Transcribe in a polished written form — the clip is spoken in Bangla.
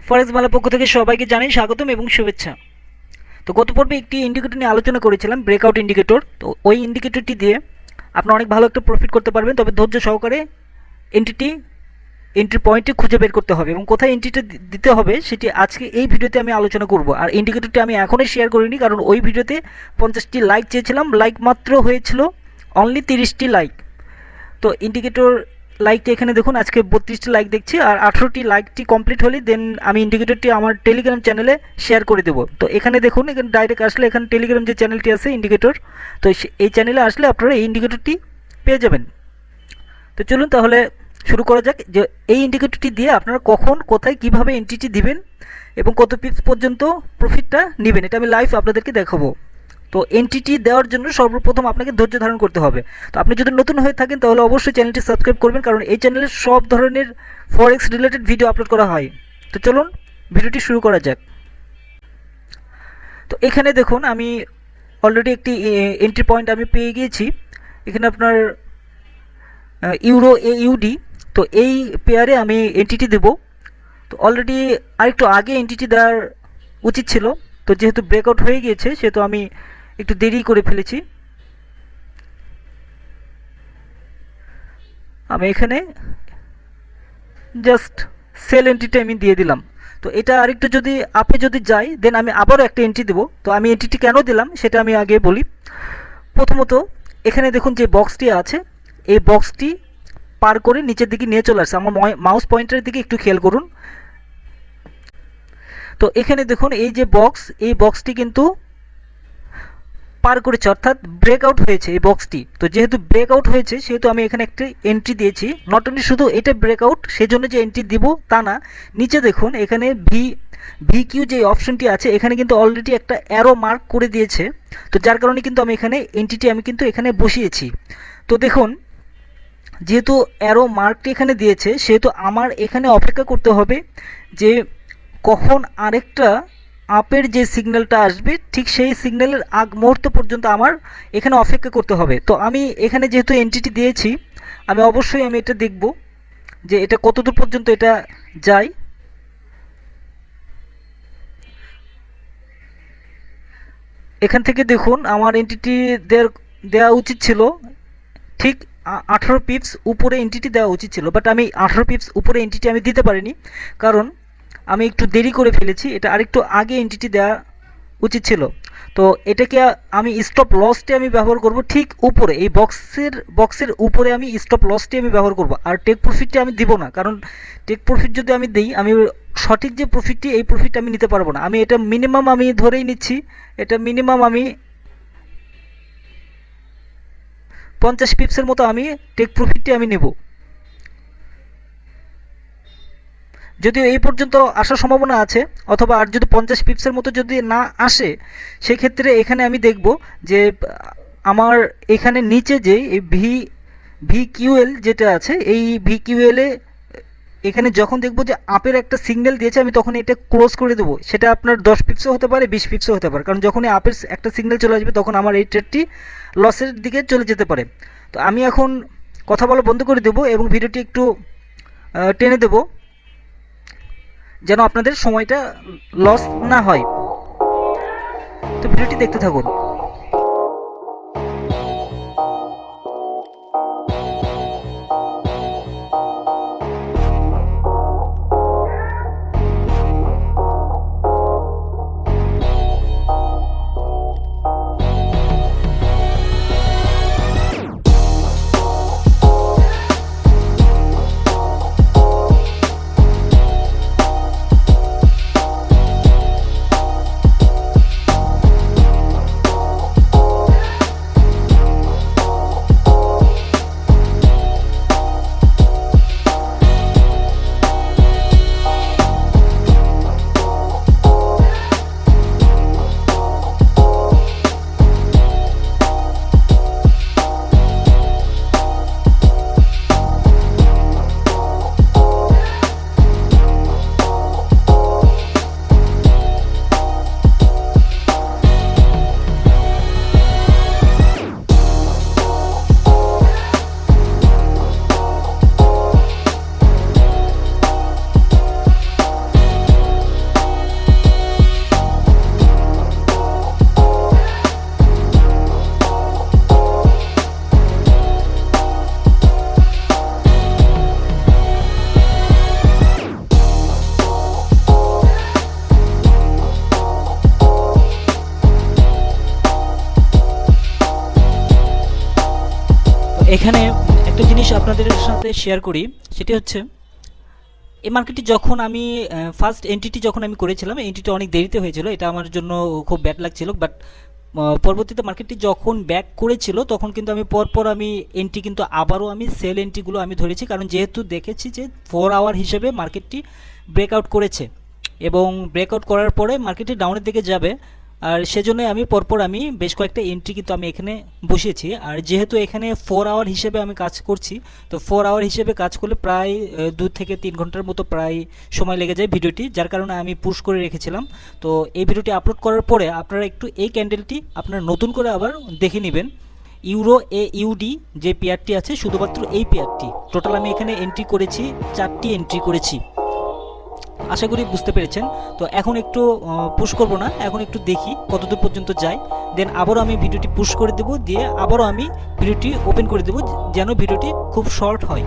ফরেক্স বাংলা পক্ষ থেকে সবাইকে জানাই স্বাগতম এবং শুভেচ্ছা। তো গত পর্বে একটি ইন্ডিকেটর নিয়ে আলোচনা করেছিলাম, ব্রেকআউট ইন্ডিকেটর। তো ওই ইন্ডিকেটরটি দিয়ে আপনারা অনেক ভালো একটা প্রফিট করতে পারবেন, তবে ধৈর্য সহকারে এন্ট্রি পয়েন্টটি খুঁজে বের করতে হবে এবং কোথায় এন্ট্রিটা দিতে হবে সেটি আজকে এই ভিডিওতে আমি আলোচনা করব। আর ইন্ডিকেটরটি আমি এখনই শেয়ার করিনি, কারণ ওই ভিডিওতে 50টি লাইক চেয়েছিলাম, লাইক মাত্র হয়েছিল অনলি 30টি লাইক। তো ইন্ডিকেটর লাইকটি এখানে দেখুন, আজকে 32টি লাইক দেখছি, আর 18টি লাইকটি কমপ্লিট হলে দেন আমি ইন্ডিকেটরটি আমার টেলিগ্রাম চ্যানেলে শেয়ার করে দেবো। তো এখানে দেখুন, এখানে ডাইরেক্ট আসলে এখানে টেলিগ্রাম যে চ্যানেলটি আছে ইন্ডিকেটর, তো এই চ্যানেলে আসলে আপনারা এই ইন্ডিকেটরটি পেয়ে যাবেন। তো চলুন তাহলে শুরু করা যাক, যে এই ইন্ডিকেটরটি দিয়ে আপনারা কখন কোথায় কিভাবে এন্ট্রিটি দিবেন এবং কত পিপস পর্যন্ত প্রফিটটা নেবেন, এটা আমি লাইভ আপনাদেরকে দেখাবো। তো এন্ট্রিটি দেওয়ার জন্য সর্বপ্রথম আপনাকে ধৈর্য ধারণ করতে হবে। তো আপনি যদি নতুন হয়ে থাকেন তাহলে অবশ্যই চ্যানেলটি সাবস্ক্রাইব করবেন, কারণ এই চ্যানেলে সব ধরনের ফরেক্স রিলেটেড ভিডিও আপলোড করা হয়। তো চলুন ভিডিওটি শুরু করা যাক। তো এখানে দেখুন, আমি অলরেডি একটি এন্ট্রি পয়েন্ট আমি পেয়ে গিয়েছি। এখানে আপনার ইউরো AUD, তো এই পেয়ারে আমি এন্ট্রিটি দেব। তো অলরেডি আরেকটু আগে এন্ট্রিটি দেওয়ার উচিত ছিল, তো যেহেতু ব্রেকআউট হয়ে গিয়েছে সেহেতু আমি একটু দেরি করে ফেলেছি। আমি এখানে জাস্ট সেল এন্ট্রিটা আমি দিয়ে দিলাম। তো এটা আরেকটু যদি আপে যদি যাই দেন আমি আবারও একটা এন্ট্রি দেবো। তো আমি এন্ট্রিটি কেন দিলাম সেটা আমি আগে বলি। প্রথমত এখানে দেখুন যে বক্সটি আছে, এই বক্সটি পার করে নিচের দিকে নিয়ে চলে আসছে। আমার মাউস পয়েন্টারের দিকে একটু খেয়াল করুন। তো এখানে দেখুন এই যে বক্স, এই বক্সটি কিন্তু পার করেছে, অর্থাৎ ব্রেকআউট হয়েছে এই বক্সটি। তো যেহেতু ব্রেকআউট হয়েছে সেহেতু আমি এখানে একটি এন্ট্রি দিয়েছি। নট অনলি শুধু এটা ব্রেকআউট সেজন্য যে এন্ট্রি দিব তা না, নিচে দেখুন এখানে ভিকিউ যে অপশনটি আছে এখানে কিন্তু অলরেডি একটা অ্যারো মার্ক করে দিয়েছে। তো যার কারণে কিন্তু আমি এখানে এন্ট্রিটি আমি কিন্তু এখানে বসিয়েছি। তো দেখুন, যেহেতু অ্যারো মার্কটি এখানে দিয়েছে সেহেতু আমার এখানে অপেক্ষা করতে হবে যে কখন আরেকটা আপের যে সিগন্যালটা আসবে ঠিক সেই সিগন্যালের আগ মুহূর্ত পর্যন্ত আমার এখানে অপেক্ষা করতে হবে। তো আমি এখানে যেহেতু এন্ট্রিটি দিয়েছি, আমি অবশ্যই আমি এটা দেখব যে এটা কতদূর পর্যন্ত এটা যায়। এখান থেকে দেখুন আমার এন্ট্রিটি দেওয়া উচিত ছিল ঠিক 18 পিপস উপরে এন্ট্রিটি দেওয়া উচিত ছিল, বাট আমি 18 পিপস উপরে এন্ট্রিটি আমি দিতে পারিনি, কারণ আমি একটু দেরি করে ফেলেছি। এটা আরেকটু আগে এন্ট্রিটি দেওয়া উচিত ছিল। তো এটাকে আমি স্টপ লসটি আমি ব্যবহার করব ঠিক উপরে, এই বক্সের উপরে আমি স্টপ লসটি আমি ব্যবহার করব, আর টেক প্রফিটটি আমি দিব না, কারণ টেক প্রফিট যদি আমি দিই আমি সঠিক যে প্রফিটটি এই প্রফিট আমি নিতে পারবো না। আমি এটা মিনিমাম আমি ধরেই নিচ্ছি, এটা মিনিমাম আমি 50 পিপসের মতো আমি টেক প্রফিটটি আমি নেব। যদিও এই পর্যন্ত আসার সম্ভাবনা আছে, অথবা আর যদি 50 পিপসের মতো যদি না আসে সেক্ষেত্রে এখানে আমি দেখব যে আমার এখানে নিচে যে এই ভিকিউএল যেটা আছে, এই ভিকিউএলে এখানে যখন দেখব যে আপের একটা সিগন্যাল দিয়েছে আমি তখন এটা ক্লোজ করে দেবো। সেটা আপনার 10 পিপসও হতে পারে, 20 পিপসও হতে পারে, কারণ যখনই আপের একটা সিগন্যাল চলে আসবে তখন আমার এই ট্রেডটি লসের দিকে চলে যেতে পারে। তো আমি এখন কথা বলা বন্ধ করে দেবো এবং ভিডিওটি একটু টেনে দেবো যেন আপনাদের সময়টা লস না হয়। তো ভিডিওটি দেখতে থাকুন। এখানে একটা জিনিস আপনাদের সাথে শেয়ার করি, সেটি হচ্ছে এই মার্কেটটি যখন আমি ফার্স্ট এন্ট্রিটি যখন আমি করেছিলাম, এন্ট্রিটি অনেক দেরিতে হয়েছিল, এটা আমার জন্য খুব ব্যাড লাগছিল। বাট পরবর্তীতে মার্কেটটি যখন ব্যাক করেছিল তখন কিন্তু আমি পরপর আমি এন্ট্রি কিন্তু আবারও আমি সেল এন্ট্রিগুলো আমি ধরেছি, কারণ যেহেতু দেখেছি যে 4 আওয়ার হিসেবে মার্কেটটি ব্রেকআউট করেছে এবং ব্রেকআউট করার পরে মার্কেটটি ডাউনের দিকে যাবে, আর সেজন্য আমি পরপর আমি বেশ কয়েকটা এন্ট্রি কিন্তু আমি এখানে বসিয়েছি। আর যেহেতু এখানে 4 আওয়ার হিসেবে আমি কাজ করছি, তো 4 আওয়ার হিসেবে কাজ করলে প্রায় 2 থেকে 3 ঘন্টার মতো প্রায় সময় লেগে যায় ভিডিওটি, যার কারণে আমি পুশ করে রেখেছিলাম। তো এই ভিডিওটি আপলোড করার পরে আপনারা একটু এই ক্যান্ডেলটি আপনারা নতুন করে আবার দেখে নেবেন। ইউরো এ ইউডি যে পেয়ারটি আছে, শুধুমাত্র এই পেয়ারটি টোটাল আমি এখানে এন্ট্রি করেছি, 4টি এন্ট্রি করেছি। আশা করি বুঝতে পেরেছেন। তো এখন একটু পুশ করব না, এখন একটু দেখি কতদূর পর্যন্ত যায়, দেন আবারও আমি ভিডিওটি পুশ করে দেব, দিয়ে আবারও আমি ভিডিওটি ওপেন করে দেব, যেন ভিডিওটি খুব শর্ট হয়।